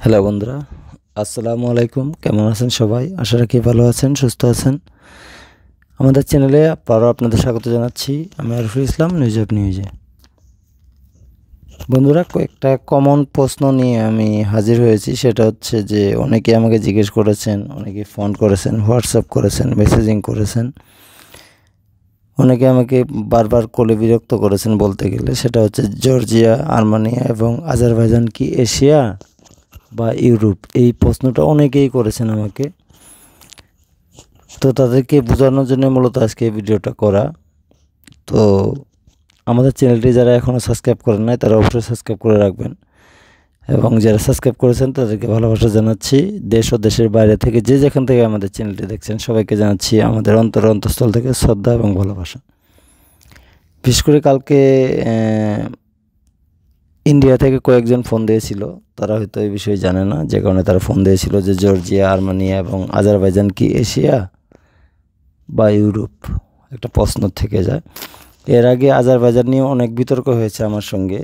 Hello বন্ধুরা, আসসালামু আলাইকুম। কেমন আছেন সবাই? আশা রাখি ভালো আছেন, সুস্থ আছেন। আমাদের চ্যানেলে আবারও আপনাদের স্বাগত জানাচ্ছি। আমি আরিফুল ইসলাম, নিউজ অফ নিউজে। বন্ধুরা, কয়েকটা কমন প্রশ্ন নিয়ে আমি হাজির হয়েছি। সেটা হচ্ছে যে অনেকে আমাকে জিজ্ঞেস করেছেন, অনেকে ফোন করেছেন, হোয়াটসঅ্যাপ করেছেন, মেসেজিং করেছেন, অনেকে আমাকে বারবার কোলে বিরক্ত করেছেন বলতে গেলে। সেটা হচ্ছে জর্জিয়া, আর্মেনিয়া এবং আজারবাইজান কি এশিয়া বা ইউরোপ? এই প্রশ্নটা অনেকেই করেছেন আমাকে। তো তাদেরকে বোঝানোর জন্য মূলত আজকে এই ভিডিওটা করা। তো আমাদের চ্যানেলটি যারা এখনও সাবস্ক্রাইব করেন নাই তারা অবশ্যই সাবস্ক্রাইব করে রাখবেন, এবং যারা সাবস্ক্রাইব করেছেন তাদেরকে ভালোবাসা জানাচ্ছি। দেশ ও দেশের বাইরে থেকে যে যেখান থেকে আমাদের চ্যানেলটি দেখছেন সবাইকে জানাচ্ছি আমাদের অন্তঃস্থল থেকে শ্রদ্ধা এবং ভালোবাসা। বিশেষ করে কালকে ইন্ডিয়া থেকে কয়েকজন ফোন দিয়েছিল। তারা হয়তো এই বিষয়ে জানে না, যে কারণে তারা ফোন দিয়েছিল যে জর্জিয়া, আর্মেনিয়া এবং আজারবাইজান কি এশিয়া বা ইউরোপ? একটা প্রশ্ন থেকে যায়। এর আগে আজারবাইজান নিয়ে অনেক বিতর্ক হয়েছে আমার সঙ্গে।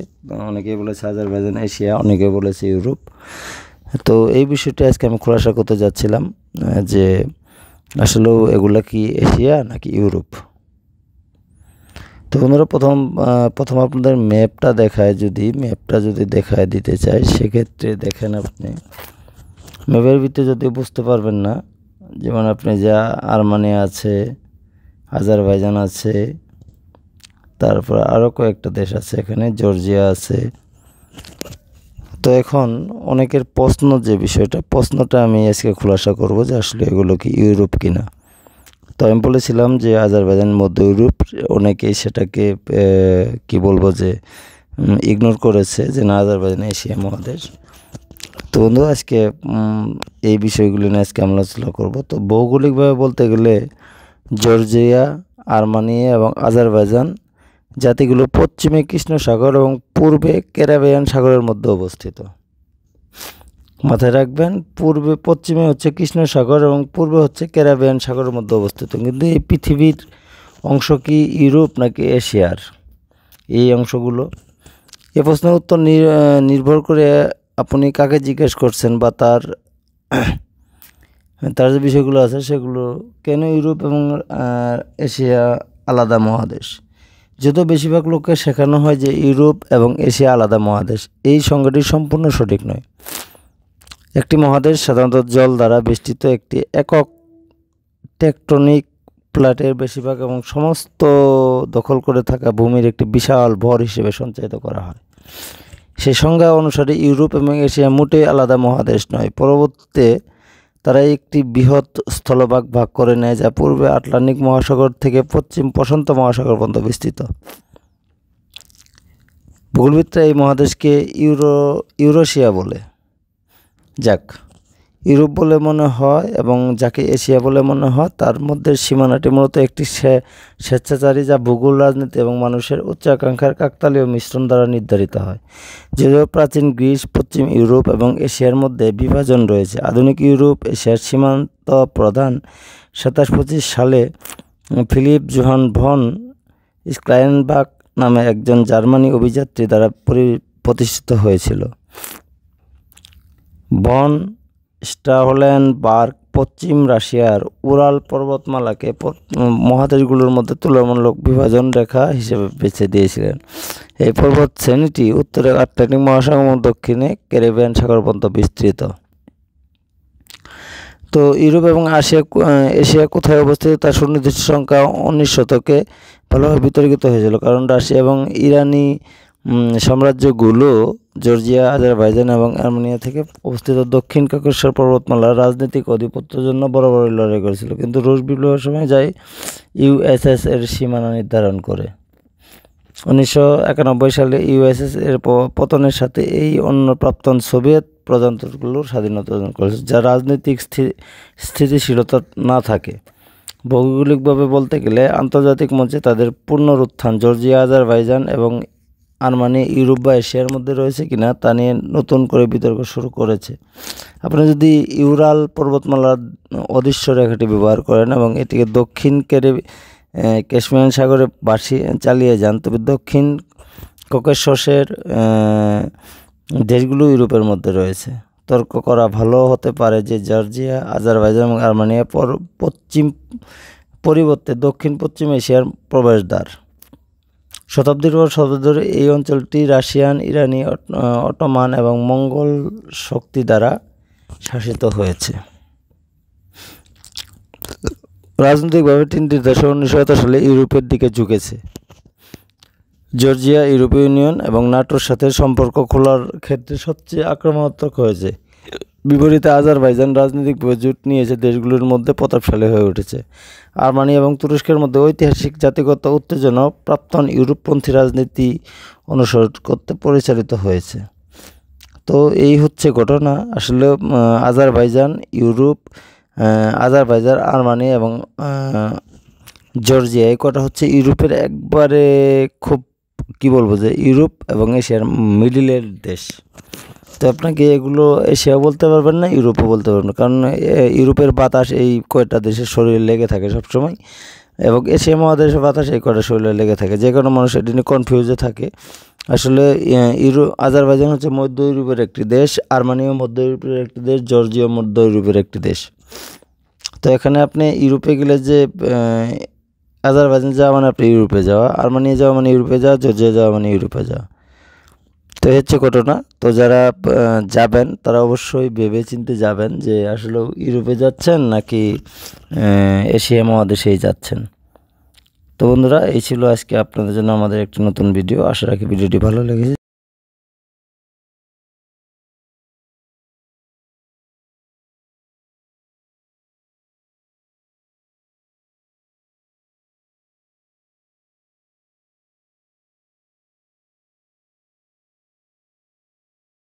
অনেকে বলেছে আজারবাইজান এশিয়া, অনেকে বলেছে ইউরোপ। তো এই বিষয়টি আজকে আমি খোলাসা করতে যাচ্ছিলাম যে আসলেও এগুলা কি এশিয়া নাকি ইউরোপ। তো বন্ধুরা, প্রথম আপনাদের ম্যাপটা যদি দেখায় দিতে চাই, সেক্ষেত্রে দেখেন, আপনি ম্যাপের ভিতরে যদি বুঝতে পারবেন না, যেমন আপনি যা আর্মেনিয়া আছে, আজারবাইজান আছে, তারপর আরও কয়েকটা দেশ আছে, এখানে জর্জিয়া আছে। তো এখন অনেকের প্রশ্নটা আমি আজকে খোলাসা করব যে আসলে এগুলো কি ইউরোপ কিনা। তো আমি বলেছিলাম যে আজারবাইজান মধ্য ইউরোপ। অনেকেই সেটাকে ইগনোর করেছে যে না, আজারবাইজান এশিয়া মহাদেশ। তো বন্ধু, আজকে এই বিষয়গুলি নিয়ে আজকে আমরা আলোচনা করব। তো ভৌগোলিকভাবে বলতে গেলে জর্জিয়া, আর্মেনিয়া এবং আজারবাইজান জাতিগুলো পশ্চিমে কৃষ্ণ সাগর এবং পূর্বে ক্যারিবিয়ান সাগরের মধ্যে অবস্থিত। মাথায় রাখবেন, পশ্চিমে হচ্ছে কৃষ্ণ সাগর এবং পূর্বে হচ্ছে ক্যারিবিয়ান সাগরের মধ্যে অবস্থিত। কিন্তু এই পৃথিবীর অংশ কি ইউরোপ নাকি এশিয়ার? এই অংশগুলো, এ প্রশ্নের উত্তর নির্ভর করে আপনি কাকে জিজ্ঞেস করছেন বা তার যে বিষয়গুলো আছে সেগুলো। কেন ইউরোপ এবং এশিয়া আলাদা মহাদেশ? যদিও বেশিরভাগ লোককে শেখানো হয় যে ইউরোপ এবং এশিয়া আলাদা মহাদেশ, এই সংজ্ঞাটি সম্পূর্ণ সঠিক নয়। একটি মহাদেশ সাধারণত জল দ্বারা বেষ্টিত একটি একক টেকটনিক প্লেটের বেশিরভাগ এবং সমস্ত দখল করে থাকা ভূমির একটি বিশাল ভর হিসেবে সঞ্চালিত করা হয়। সেই সংজ্ঞা অনুসারে ইউরোপ এবং এশিয়া মোটেই আলাদা মহাদেশ নয়। পরবর্তীতে তারা একটি বৃহৎ স্থলভাগ ভাগ করে নেয়, যা পূর্বে আটলান্টিক মহাসাগর থেকে পশ্চিম প্রশান্ত মহাসাগর পর্যন্ত বিস্তৃত। ভূগোলবিদরা এই মহাদেশকে ইউরেশিয়া বলে। যাক ইউরোপ বলে মনে হয় এবং যাকে এশিয়া বলে মনে হয়, তার মধ্যে সীমানাটি মূলত একটি স্বেচ্ছাচারী, যা ভূগোল, রাজনীতি এবং মানুষের উচ্চাকাঙ্ক্ষার কাকতালীয় মিশ্রণ দ্বারা নির্ধারিত হয়। যদিও প্রাচীন গ্রিস, পশ্চিম ইউরোপ এবং এশিয়ার মধ্যে বিভাজন রয়েছে, আধুনিক ইউরোপ এশিয়ার সীমান্ত প্রধান 2725 সালে ফিলিপ জোহান ভন স্ক্লায়েনবার্গ নামে একজন জার্মানি অভিযাত্রী দ্বারা প্রতিষ্ঠিত হয়েছিল। ভন স্টাহলেনবার্গ পশ্চিম রাশিয়ার উরাল পর্বতমালাকে মহাদেশগুলোর মধ্যে তুলনামূলক বিভাজন রেখা হিসেবে বেছে দিয়েছিলেন। এই পর্বত শ্রেণীটি উত্তরে আটলান্টিক মহাসাগর এবং দক্ষিণে ক্যারিবিয়ান সাগর পর্যন্ত বিস্তৃত। তো ইউরোপ এবং এশিয়া কোথায় অবস্থিত তার সুনির্দিষ্ট সংখ্যা 19 শতকে ভালোভাবে বিতর্কিত হয়েছিল, কারণ রাশিয়া এবং ইরানি সাম্রাজ্যগুলো জর্জিয়া, আজারবাইজান এবং আর্মেনিয়া থেকে অবস্থিত দক্ষিণ ককেশাস পর্বতমালার রাজনৈতিক আধিপত্যের জন্য বরাবরই লড়াই করেছিল। কিন্তু রুশ বিপ্লবের সময় ইউএসএস এর সীমানা নির্ধারণ করে। 1991 সালে ইউএসএস এর পতনের সাথে এই অন্য প্রাক্তন সোভিয়েত প্রজাতন্ত্রগুলোর স্বাধীনতা অর্জন করেছে, যা রাজনৈতিক স্থিতিশীলতা না থাকে। ভৌগোলিকভাবে বলতে গেলে আন্তর্জাতিক মঞ্চে তাদের পুনরুত্থান জর্জিয়া, আজারবাইজান এবং আর্মেনিয়া ইউরোপ বা এশিয়ার মধ্যে রয়েছে কিনা তা নিয়ে নতুন করে বিতর্ক শুরু করেছে। আপনি যদি ইউরাল পর্বতমালার অদৃশ্য রেখাটি ব্যবহার করেন এবং এটিকে দক্ষিণ ক্যাস্পিয়ান সাগরে চালিয়ে যান, তবে দক্ষিণ ককেশাসের দেশগুলো ইউরোপের মধ্যে রয়েছে। সতর্ক করা ভালো হতে পারে যে জর্জিয়া, আজারবাইজান এবং আর্মেনিয়া পশ্চিম পরিবর্তে দক্ষিণ পশ্চিম এশিয়ার প্রবেশদ্বার। শতাব্দীর পর শতাব্দী ধরে এই অঞ্চলটি রাশিয়ান, ইরানি, অটোমান এবং মঙ্গল শক্তি দ্বারা শাসিত হয়েছে। রাজনৈতিকভাবে তিনটি দেশ 1970 সালে ইউরোপের দিকে ঝুঁকেছে। জর্জিয়া ইউরোপীয় ইউনিয়ন এবং নাটোর সাথে সম্পর্ক খোলার ক্ষেত্রে সবচেয়ে আক্রমণাত্মক হয়েছে। বিপরীতে আজারবাইজান রাজনৈতিকভাবে জোট নিয়েছে দেশগুলোর মধ্যে প্রতাপশালী হয়ে উঠেছে। আর্মেনিয়া এবং তুরস্কের মধ্যে ঐতিহাসিক জাতিগত উত্তেজনা প্রাক্তন ইউরোপপন্থী রাজনীতি অনুসরণ করতে পরিচালিত হয়েছে। তো এই হচ্ছে ঘটনা। আসলে আজারবাইজান, আর্মেনিয়া এবং জর্জিয়া এই কটা হচ্ছে ইউরোপের একবারে খুব কি বলবো যে ইউরোপ এবং এশিয়ার মিডিলের দেশ। তো আপনাকে এগুলো এশিয়া বলতে পারবেন না, ইউরোপও বলতে পারবেন না, কারণ ইউরোপের বাতাস এই কয়টা দেশের শরীরে লেগে থাকে সবসময়, এবং এশিয়া মহাদেশের বাতাস এই কয়টা শরীরে লেগে থাকে, যে কোনো মানুষ এটি নিয়ে কনফিউজে থাকে। আসলে আজারবাইজান হচ্ছে মধ্য ইউরোপের একটি দেশ, আর্মেনিয়া মধ্য ইউরোপের একটি দেশ, জর্জিয়া মধ্য ইউরোপের একটি দেশ। তো এখানে আপনি ইউরোপে গেলে যে আজারবাইজান যাওয়া মানে আপনি ইউরোপে যাওয়া, আর্মেনিয়া যাওয়া মানে ইউরোপে যাওয়া, জর্জিয়া যাওয়া মানে ইউরোপে যাওয়া। তো হচ্ছে ঘটনা। তো যারা যাবেন তারা অবশ্যই ভেবে চিন্তে যাবেন যে আসলে ইউরোপে যাচ্ছেন নাকি এশিয়া মহাদেশেই যাচ্ছেন। তো বন্ধুরা, এই ছিল আজকে আপনাদের জন্য আমাদের একটি নতুন ভিডিও। আশা রাখি ভিডিওটি ভালো লেগেছে।